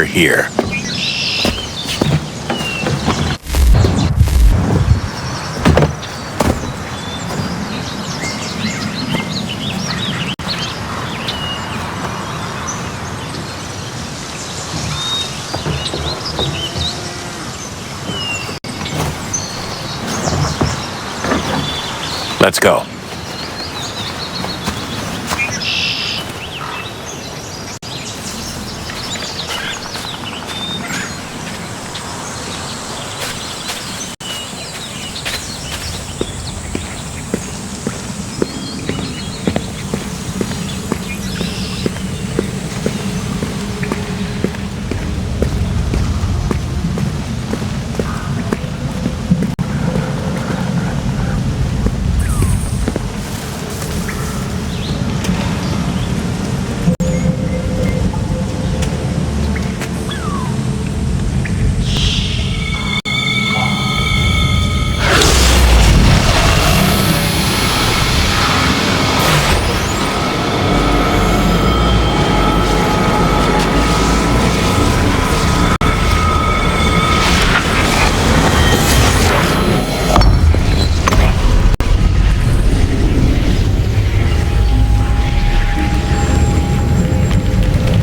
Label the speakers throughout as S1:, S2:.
S1: here. Let's go.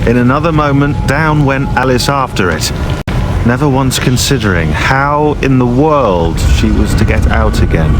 S2: In another moment, down went Alice after it, never once considering how in the world she was to get out again.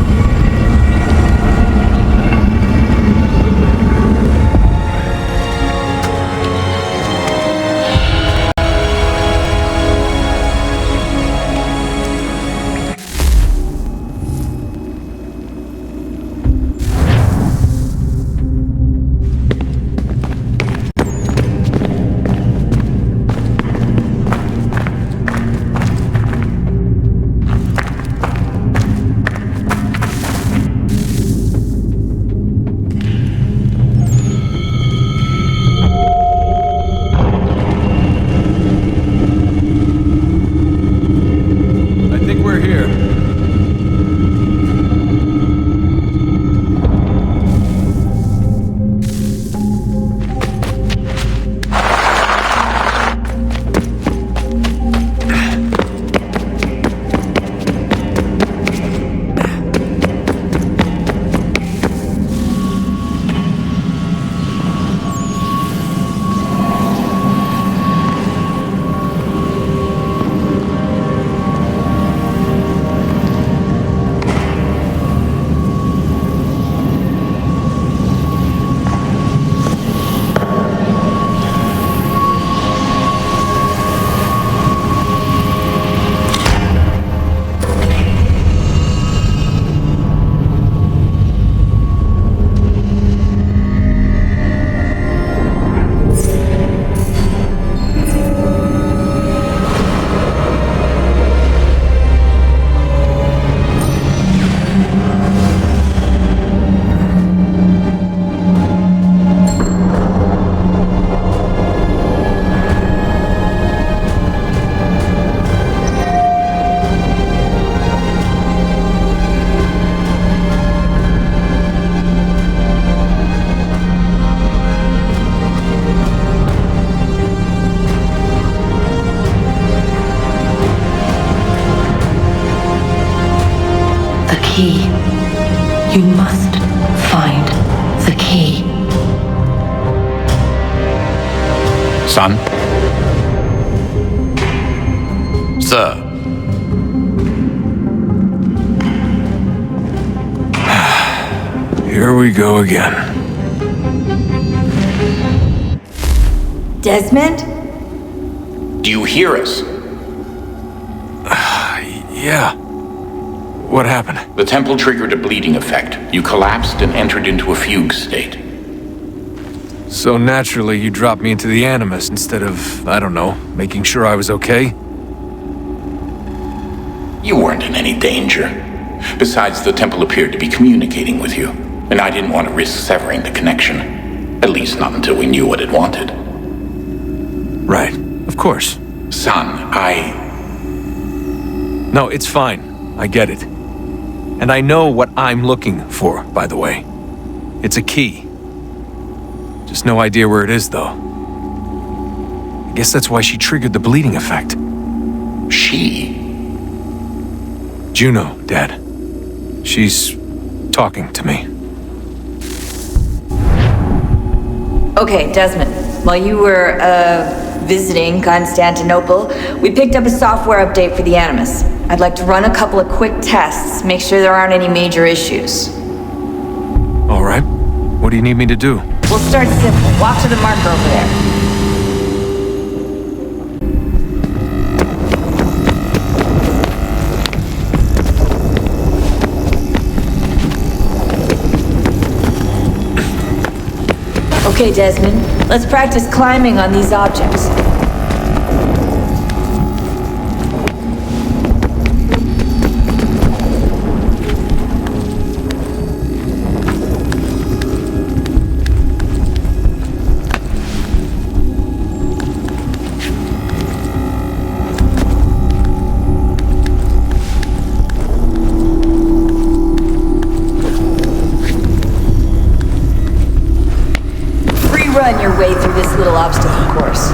S3: key. You must find the key.
S1: Son? Sir?
S4: Here we go again.
S5: Desmond?
S1: Do you hear us?
S4: Yeah. What happened?
S1: The temple triggered a bleeding effect. You collapsed and entered into a fugue state.
S4: So naturally, you dropped me into the Animus instead of, I don't know, making sure I was okay?
S1: You weren't in any danger. Besides, the temple appeared to be communicating with you, and I didn't want to risk severing the connection. At least not until we knew what it wanted.
S4: Right. Of course.
S1: Son,
S4: No, it's fine. I get it. And I know what I'm looking for, by the way. It's a key. Just no idea where it is, though. I Guess that's why she triggered the bleeding effect.
S1: She?
S4: Juno, Dad. She's talking to me.
S5: Okay, Desmond. While you were, visiting Constantinople, we picked up a software update for the Animus. I'd like to run a couple of quick tests, make sure there aren't any major issues.
S4: All right. What do you need me to do?
S5: We'll start simple. Walk to the marker over there. Okay, Desmond, let's practice climbing on these objects. Run your way through this little obstacle course.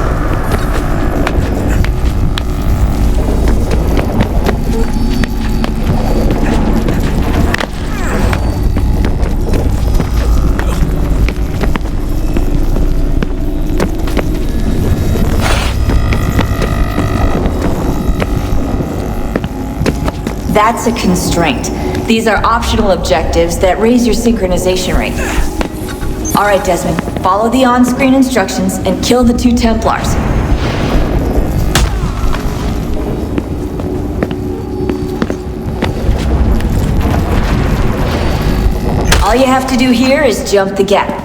S5: That's a constraint. These are optional objectives that raise your synchronization rate. All right, Desmond. Follow the on-screen instructions and kill the 2 Templars. All you have to do here is jump the gap.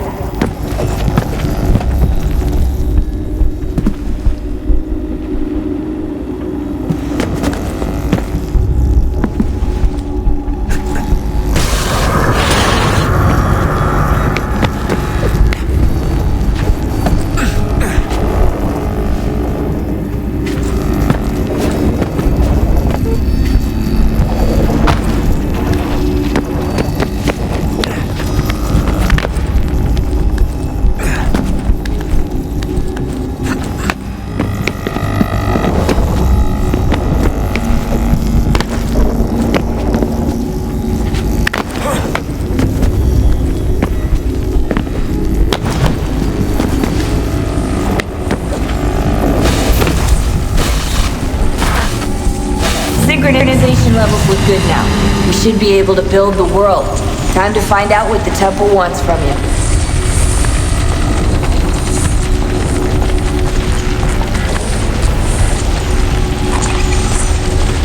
S5: Synchronization levels look good now. We should be able to build the world. Time to find out what the temple wants from you.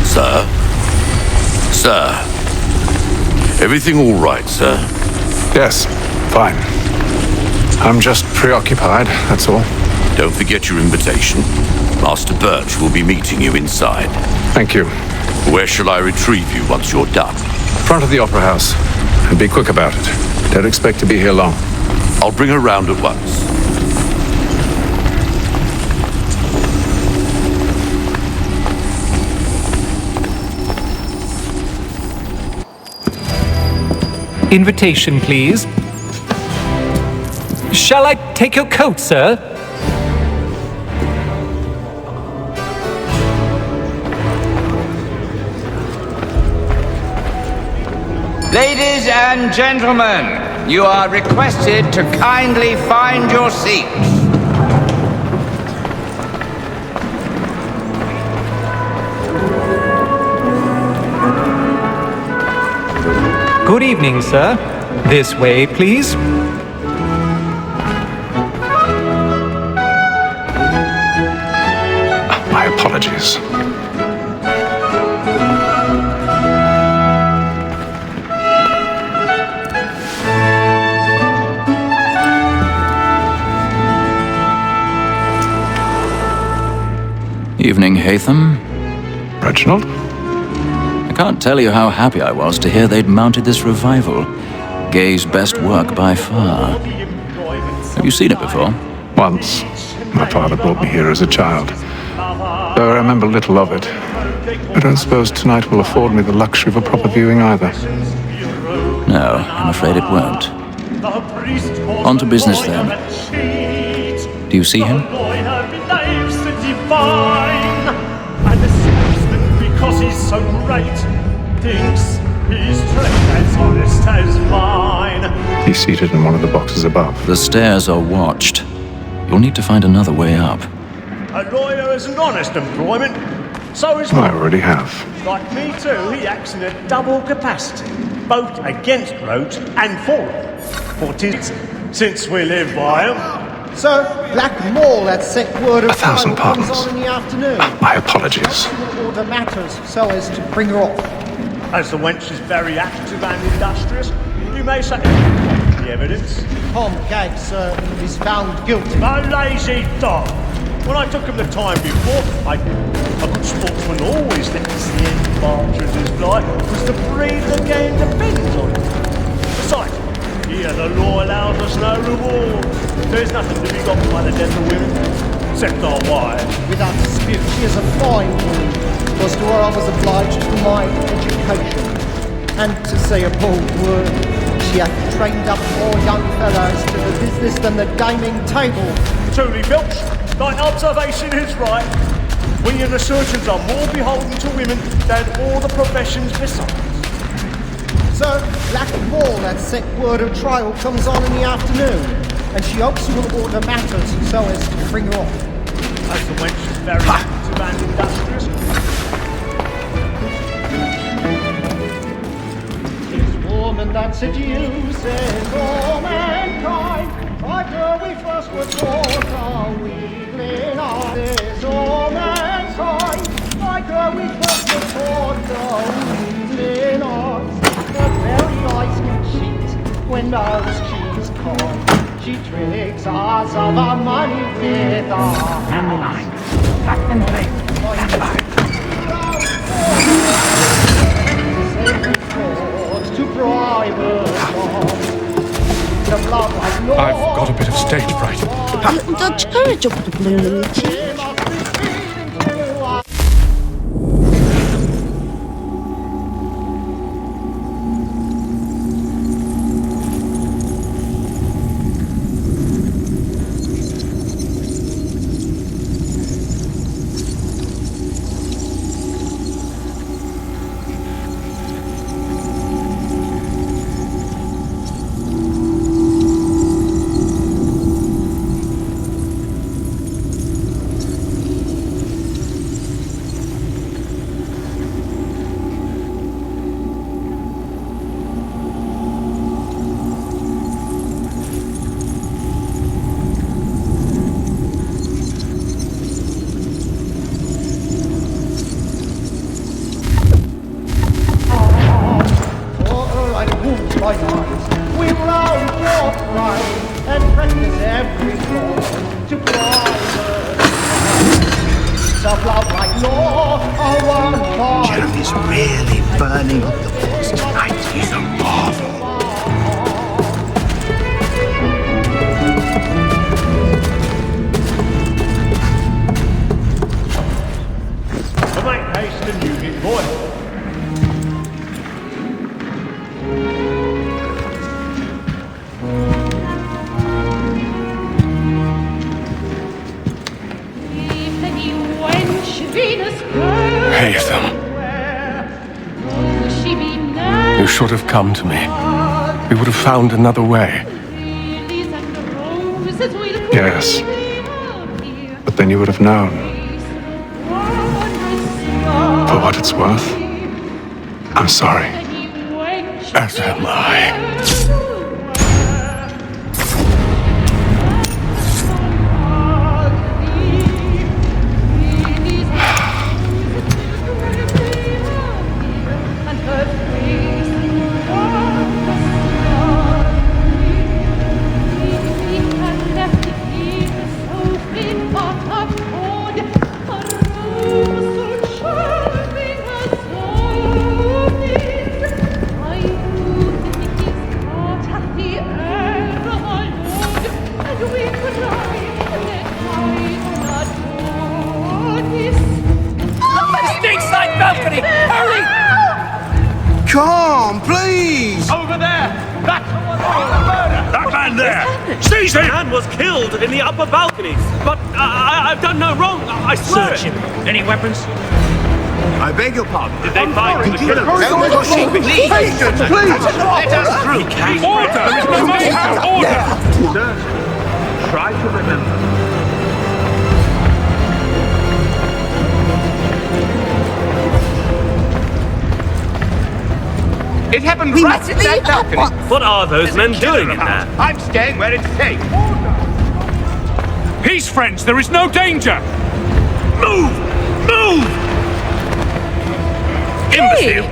S6: Sir? Sir? Everything all right, sir?
S4: Yes, fine. I'm just preoccupied, that's all.
S6: Don't forget your invitation. Master Birch will be meeting you inside.
S4: Thank you.
S6: Where shall I retrieve you once you're done?
S4: Front of the Opera House. And be quick about it. Don't expect to be here long.
S6: I'll bring her round at once.
S7: Invitation, please. Shall I take your coat, sir?
S8: Ladies and gentlemen, you are requested to kindly find your seats.
S7: Good evening, sir. This way, please.
S4: My apologies.
S9: Evening, Hatham.
S4: Reginald?
S9: I can't tell you how happy I was to hear they'd mounted this revival. Gay's best work by far. Have you seen it before?
S4: Once. My father brought me here as a child. Though I remember little of it. I don't suppose tonight will afford me the luxury of a proper viewing either.
S9: No, I'm afraid it won't. On to business then. Do you see him?
S10: fine. And the salesman, because he's so great, thinks his trade as honest as mine.
S4: He's seated in one of the boxes above.
S9: The stairs are watched. You'll need to find another way up.
S10: A lawyer has an honest employment, so is
S4: I already have.
S10: Like me too, he acts in a double capacity, both against roads and for them. For 'tis since we live by 'em.
S11: So, Black Mall had set word of
S4: 1,000
S11: trial comes
S4: pardons.
S11: on in the afternoon.
S4: My apologies.
S11: Order matters so as to bring her off.
S10: As the wench is very active and industrious, you may say the evidence.
S11: Tom Gag, sir, is found guilty.
S10: A lazy dog. When I took him the time before, a good sportsman always lets the end partridges fly, because the breed of the game depends on it. Besides, here the law allows us no reward. There's nothing to be got by the death of women, except our wives.
S11: Without dispute, she is a fine woman. Was to her I was obliged for my education. And to say a bold word, she hath trained up more young fellows to the business than the gaming table.
S10: Truly, Filch, thy observation is right. We and the surgeons are more beholden to women than all the professions besides.
S11: Sir, Black Mall had set word of trial comes on in the afternoon, and she hopes you will order matters so as to bring her off.
S10: As the wench is very active and industrious.
S11: This woman that seduces all mankind, like her we first were taught, are weakling on this all mankind, like her we first were taught, are weakling on. The very eyes can cheat when those cheats call. She tricks us of our money with our hands. To bribe us all. The love like no.
S4: I've got a bit of stage fright.
S12: 저 차를 좀 부르는지.
S13: Jeremy's really burning up the place tonight. He's a marvel.
S10: Make haste and use it, boy.
S4: Haytham. You should have come to me. We would have found another way. Yes. But then you would have known. For what it's worth, I'm sorry. As am I.
S13: Come, please!
S10: Over there! That's the one doing the murder! That man him there! Seize him! Man was killed in the upper balconies, but I've done no wrong. I swear. Search him. Any weapons?
S13: I beg your pardon.
S10: Did they find the killer?
S13: No pushing, please!
S10: Let us through. Order! We must have order!
S2: Sir, try to remember.
S8: It happened right in that balcony.
S10: What are those men doing in there?
S8: I'm staying where it's safe.
S10: Peace, friends. There is no danger. Move! Move! Imbecile!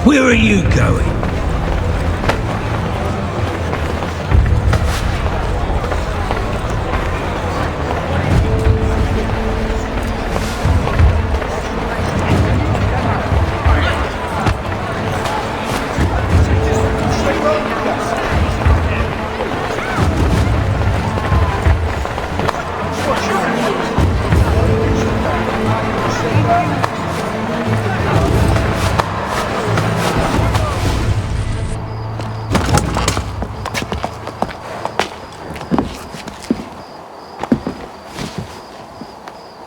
S13: Where are you going?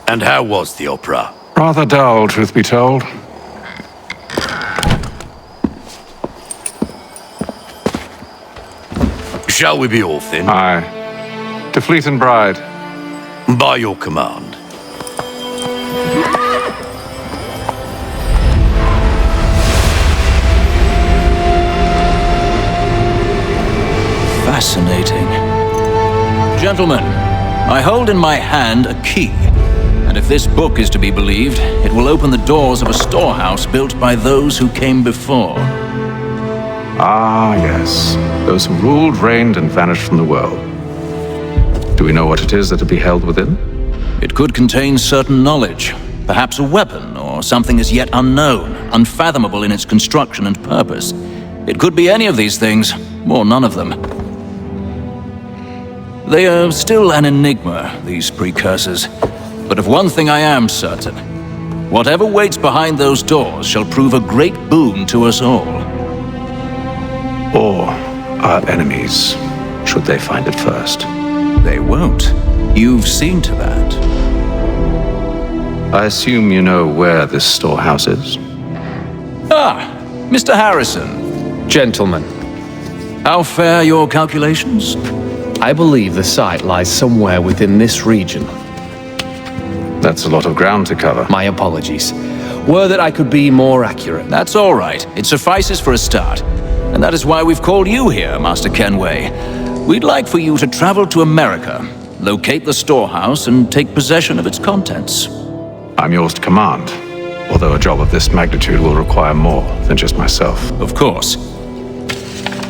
S6: And how was the opera?
S4: Rather dull, truth be told.
S6: Shall we be off then?
S4: Aye. To Fleet and Bride.
S6: By your command.
S9: Fascinating. Gentlemen, I hold in my hand a key. And if this book is to be believed, it will open the doors of a storehouse built by those who came before.
S4: Ah, yes. Those who ruled, reigned, and vanished from the world. Do we know what it is that will be held within?
S9: It could contain certain knowledge, perhaps a weapon or something as yet unknown, unfathomable in its construction and purpose. It could be any of these things, or none of them. They are still an enigma, these precursors. But of one thing I am certain. Whatever waits behind those doors shall prove a great boon to us all.
S4: Or our enemies, should they find it first.
S9: They won't. You've seen to that.
S4: I assume you know where this storehouse is?
S9: Ah, Mr. Harrison.
S14: Gentlemen,
S9: How fare your calculations?
S14: I believe the site lies somewhere within this region.
S4: That's a lot of ground to cover.
S14: My apologies. Were that I could be more accurate.
S9: That's all right. It suffices for a start. And that is why we've called you here, Master Kenway. We'd like for you to travel to America, locate the storehouse, and take possession of its contents.
S4: I'm yours to command, although a job of this magnitude will require more than just myself.
S9: Of course.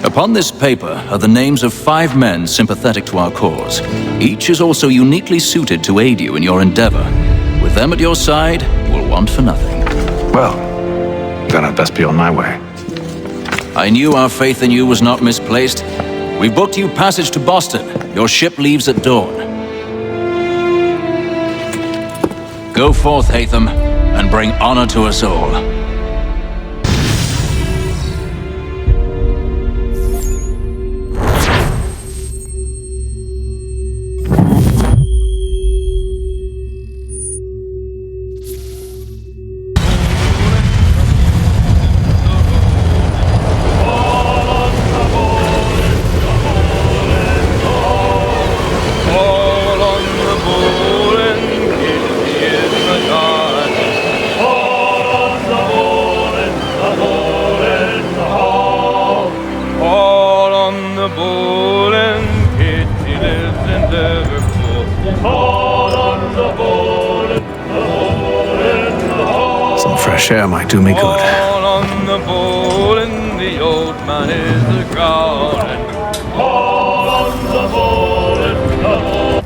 S9: Upon this paper are the names of 5 men sympathetic to our cause. Each is also uniquely suited to aid you in your endeavor. With them at your side, you will want for nothing.
S4: Well, then I'd best be on my way.
S9: I knew our faith in you was not misplaced. We've booked you passage to Boston. Your ship leaves at dawn. Go forth, Hatham, and bring honor to us all.
S4: Some fresh air might do me good.
S15: On the bowl and the old man is the ground. On the bowl and the bowl.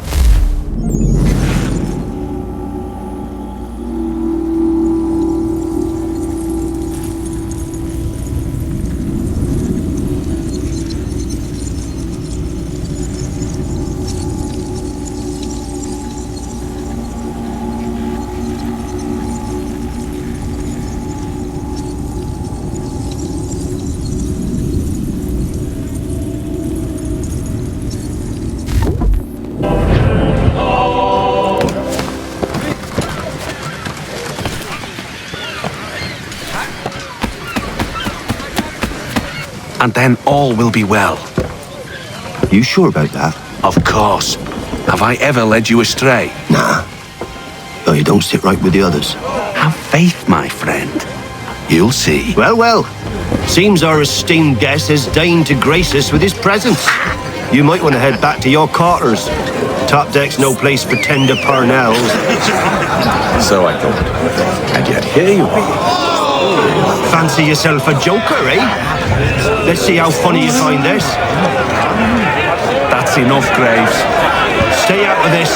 S16: and then all will be well.
S13: You sure about that?
S16: Of course. Have I ever led you astray?
S13: Nah. Though you don't sit right with the others.
S16: Have faith, my friend. You'll see.
S13: Well, well. Seems our esteemed guest has deigned to grace us with his presence. You might want to head back to your quarters. Top deck's no place for tender parnells.
S16: So I thought. And yet here you are.
S13: Fancy yourself a joker, eh? Let's see how funny you find this.
S16: That's enough, Graves.
S13: Stay out of this.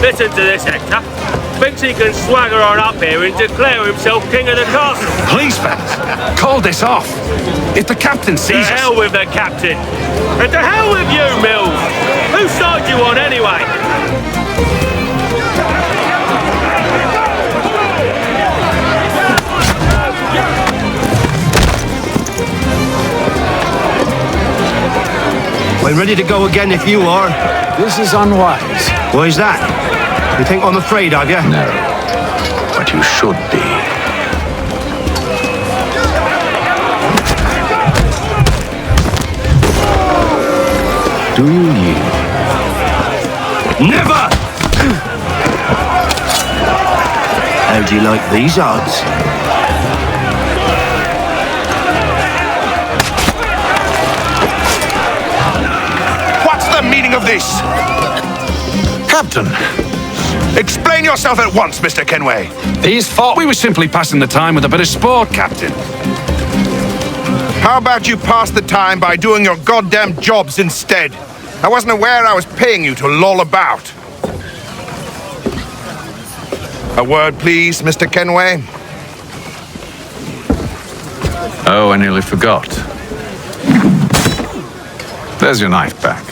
S15: Listen to this, Hector. Thinks he can swagger on up here and declare himself king of the castle.
S16: Please, fellas, call this off. If the captain sees
S15: To
S16: us...
S15: hell with the captain. And to hell with you, Mills. Whose side you on, anyway?
S13: I'm ready to go again if you are.
S16: This is unwise.
S13: Why is that? You think I'm afraid of you?
S16: No, but you should be. Do you yield?
S13: Never! How do you like these odds?
S6: What's the meaning of this?
S16: Captain,
S6: Explain yourself at once, Mr. Kenway.
S16: these fought. We were simply passing the time with a bit of sport, Captain.
S6: How about you pass the time by doing your goddamn jobs instead? I wasn't aware I was paying you to loll about. A word, please, Mr. Kenway.
S4: Oh, I nearly forgot. There's your knife back.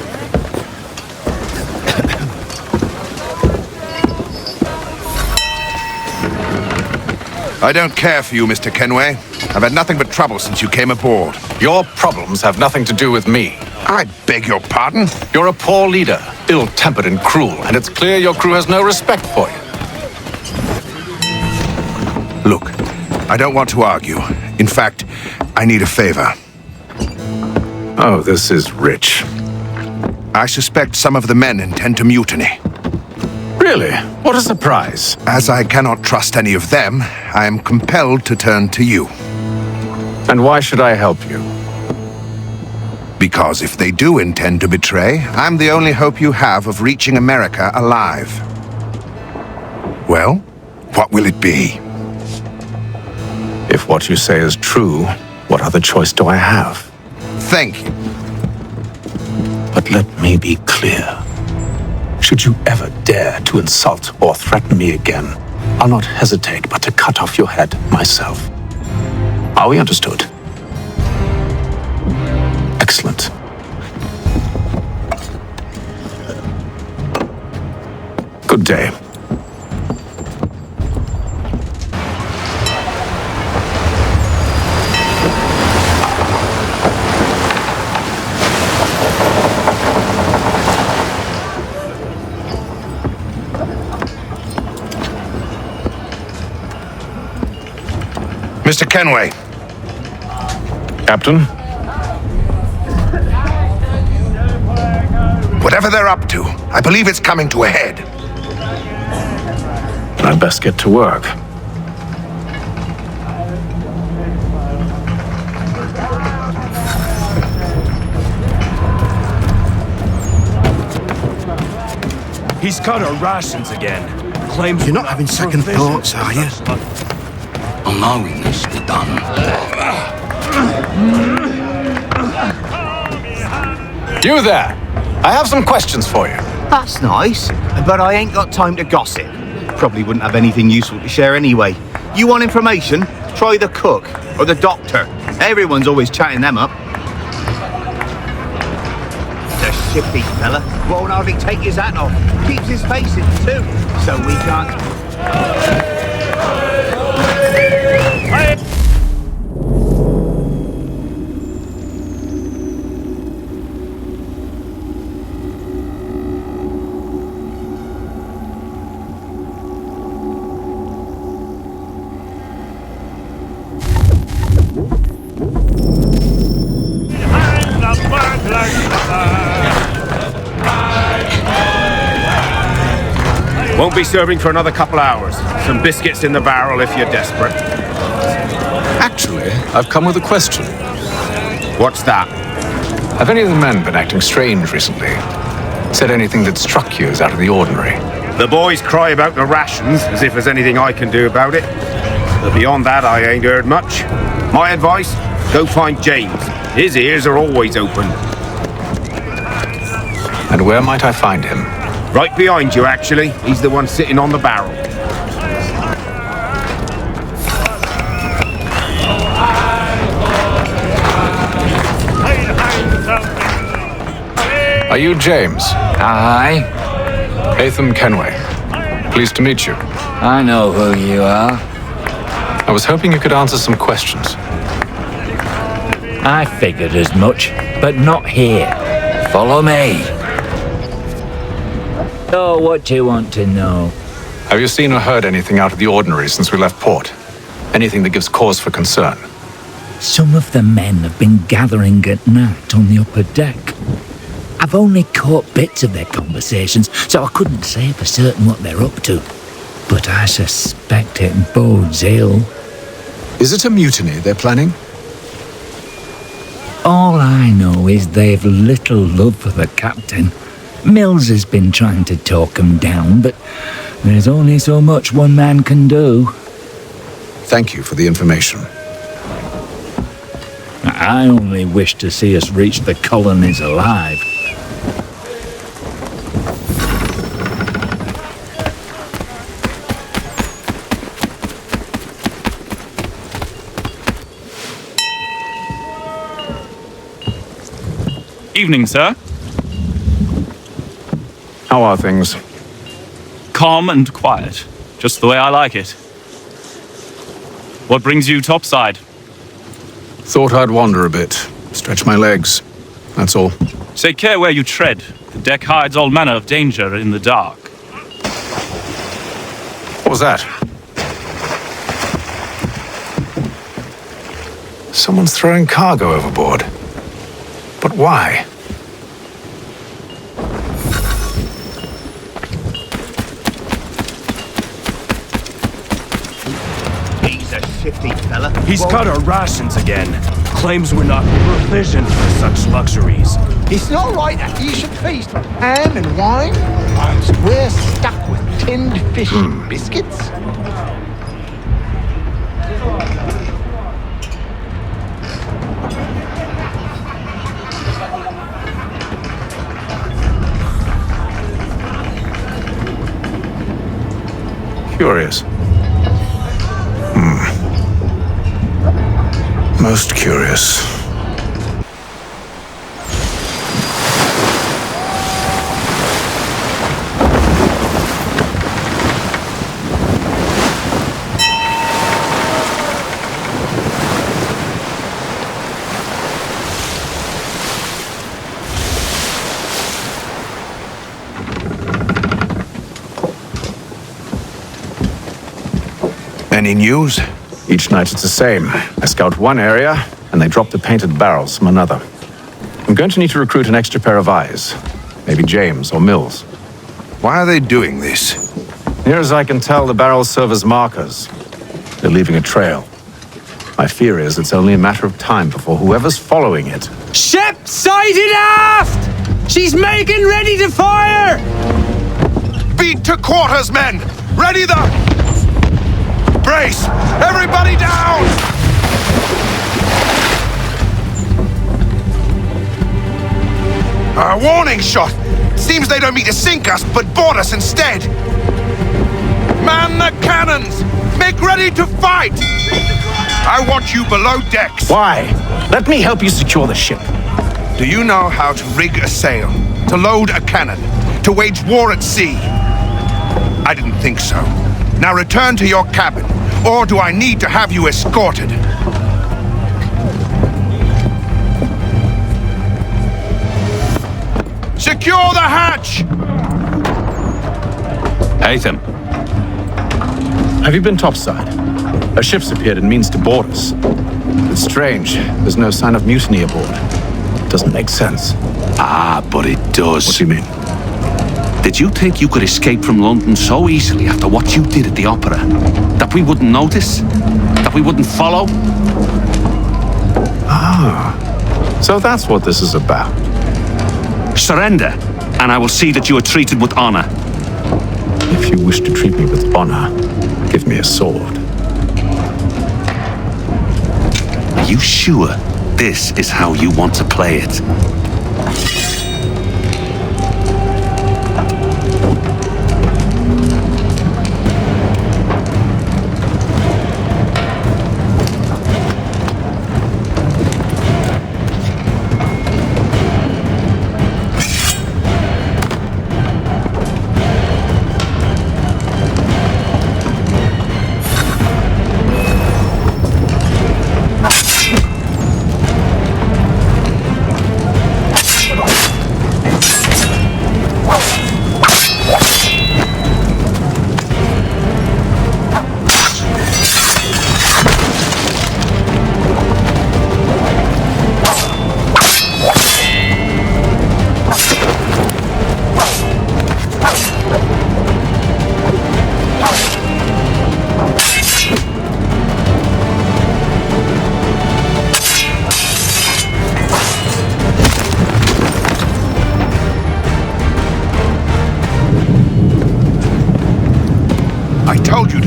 S6: I don't care for you, Mr. Kenway. I've had nothing but trouble since you came aboard.
S4: Your problems have nothing to do with me.
S6: I beg your pardon?
S4: You're a poor leader, ill-tempered and cruel, and it's clear your crew has no respect for you.
S6: Look, I don't want to argue. In fact, I need a favor.
S4: Oh, this is rich.
S6: I suspect some of the men intend to mutiny.
S4: Really? What a surprise.
S6: As I cannot trust any of them, I am compelled to turn to you.
S4: And why should I help you?
S6: Because if they do intend to betray, I'm the only hope you have of reaching America alive. Well, what will it be?
S4: If what you say is true, what other choice do I have?
S6: Thank you.
S4: But let me be clear. Should you ever dare to insult or threaten me again, I'll not hesitate but to cut off your head myself. Are we understood? Excellent. Good day.
S6: Mr. Kenway.
S4: Captain?
S6: Whatever they're up to, I believe it's coming to a head.
S4: I'd best get to work.
S17: He's cut our rations again. Claims
S13: You're not having second thoughts, are you?
S6: Allowing this to be done.
S4: You there! I have some questions for you.
S13: That's nice, but I ain't got time to gossip. Probably wouldn't have anything useful to share anyway. You want information? Try the cook or the doctor. Everyone's always chatting them up. The shifty fella won't hardly take his hat off. Keeps his face in too, so we can't...
S17: Won't be serving for another couple hours. Some biscuits in the barrel if you're desperate.
S4: Actually, I've come with a question.
S17: What's that?
S4: Have any of the men been acting strange recently? Said anything that struck you as out of the ordinary?
S17: The boys cry about the rations, as if there's anything I can do about it. But beyond that, I ain't heard much. My advice, go find James. His ears are always open.
S4: And where might I find him?
S17: Right behind you, actually. He's the one sitting on the barrel.
S4: Are you James?
S8: Aye.
S4: Atham Kenway. Pleased to meet you.
S8: I know who you are.
S4: I was hoping you could answer some questions.
S8: I figured as much, but not here. Follow me. So, what do you want to know?
S4: Have you seen or heard anything out of the ordinary since we left port? Anything that gives cause for concern?
S8: Some of the men have been gathering at night on the upper deck. I've only caught bits of their conversations, so I couldn't say for certain what they're up to. But I suspect it bodes ill.
S4: Is it a mutiny they're planning?
S8: All I know is they've little love for the captain. Mills has been trying to talk him down, but there's only so much one man can do.
S4: Thank you for the information.
S8: I only wish to see us reach the colonies alive.
S18: Evening, sir.
S4: How are things?
S18: Calm and quiet. Just the way I like it. What brings you topside?
S4: Thought I'd wander a bit. Stretch my legs. That's all.
S18: Take care where you tread. The deck hides all manner of danger in the dark.
S4: What was that? Someone's throwing cargo overboard. But why?
S10: He's a shifty fella.
S17: He's cut our rations again. Claims we're not provisioned for such luxuries.
S11: It's not right that you should feast on ham and wine, whilst we're stuck with tinned fish and biscuits.
S4: Curious. Most curious.
S6: Any news?
S4: Each night it's the same. I scout one area, and they drop the painted barrels from another. I'm going to need to recruit an extra pair of eyes. Maybe James or Mills.
S6: Why are they doing this?
S4: Near as I can tell, the barrels serve as markers. They're leaving a trail. My fear is it's only a matter of time before whoever's following it...
S7: Ship sighted aft! She's making ready to fire!
S6: Beat to quarters, men! Ready the... Brace! Everybody down! A warning shot! Seems they don't mean to sink us, but board us instead! Man the cannons! Make ready to fight! I want you below decks!
S13: Why? Let me help you secure the ship.
S6: Do you know how to rig a sail? To load a cannon? To wage war at sea? I didn't think so. Now return to your cabin, or do I need to have you escorted? Secure the hatch!
S18: Atham.
S4: Have you been topside? A ship's appeared and means to board us. It's strange. There's no sign of mutiny aboard. Doesn't make sense.
S6: Ah, but it does.
S4: What do you mean?
S19: Did you think you could escape from London so easily after what you did at the opera? That we wouldn't notice? That we wouldn't follow?
S16: Ah, so that's what this is about.
S19: Surrender, and I will see that you are treated with honor.
S16: If you wish to treat me with honor, give me a sword.
S19: Are you sure this is how you want to play it?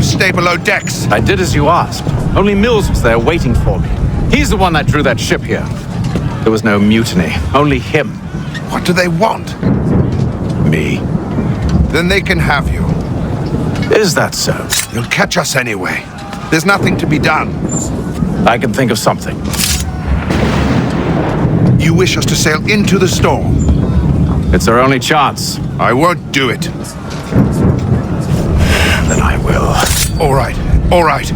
S6: Stay below decks.
S16: I did as you asked. Only Mills was there waiting for me. He's the one that drew that ship here. There was no mutiny, only him.
S6: What do they want?
S16: Me.
S6: Then they can have you.
S16: Is that so?
S6: They'll catch us anyway. There's nothing to be done.
S16: I can think of something.
S6: You wish us to sail into the storm?
S16: It's our only chance.
S6: I won't do it.
S16: Then I will.
S6: All right, all right.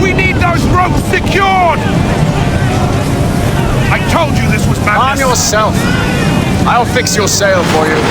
S6: We need those ropes secured! I told you this was madness.
S16: Arm yourself. I'll fix your sail for you.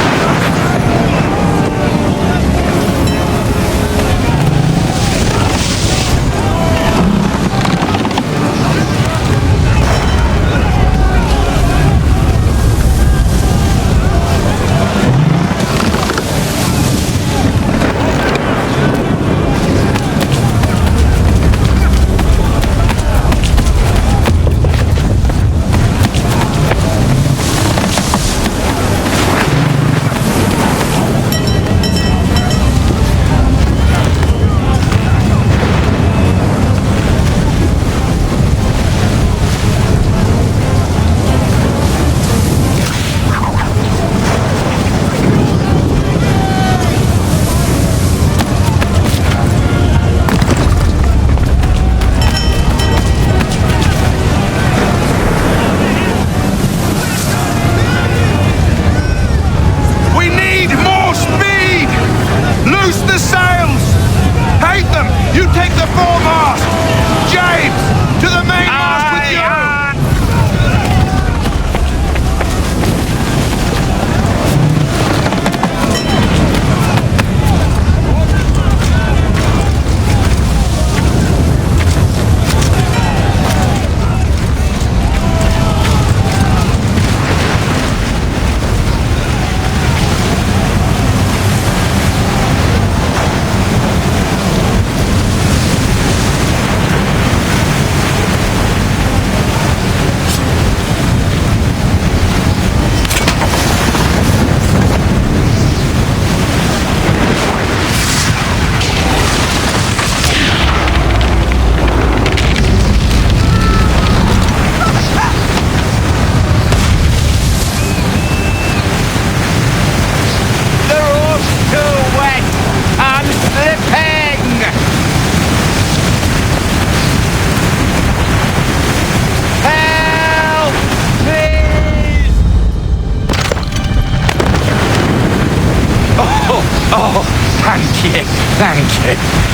S19: Thank you.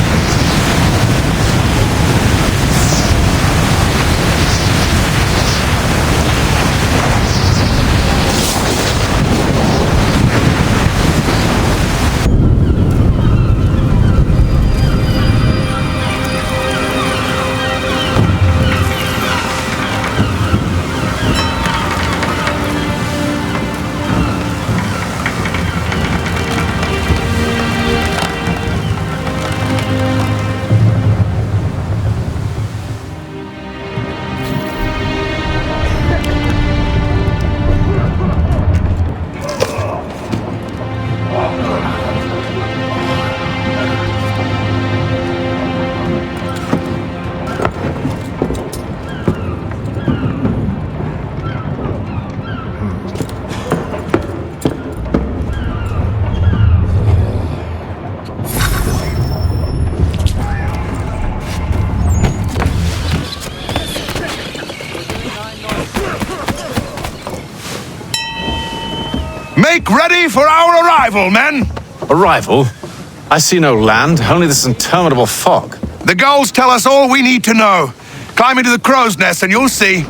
S6: ready for our arrival, men!
S16: Arrival? I see no land, only this interminable fog.
S6: The gulls tell us all we need to know. Climb into the crow's nest and you'll see.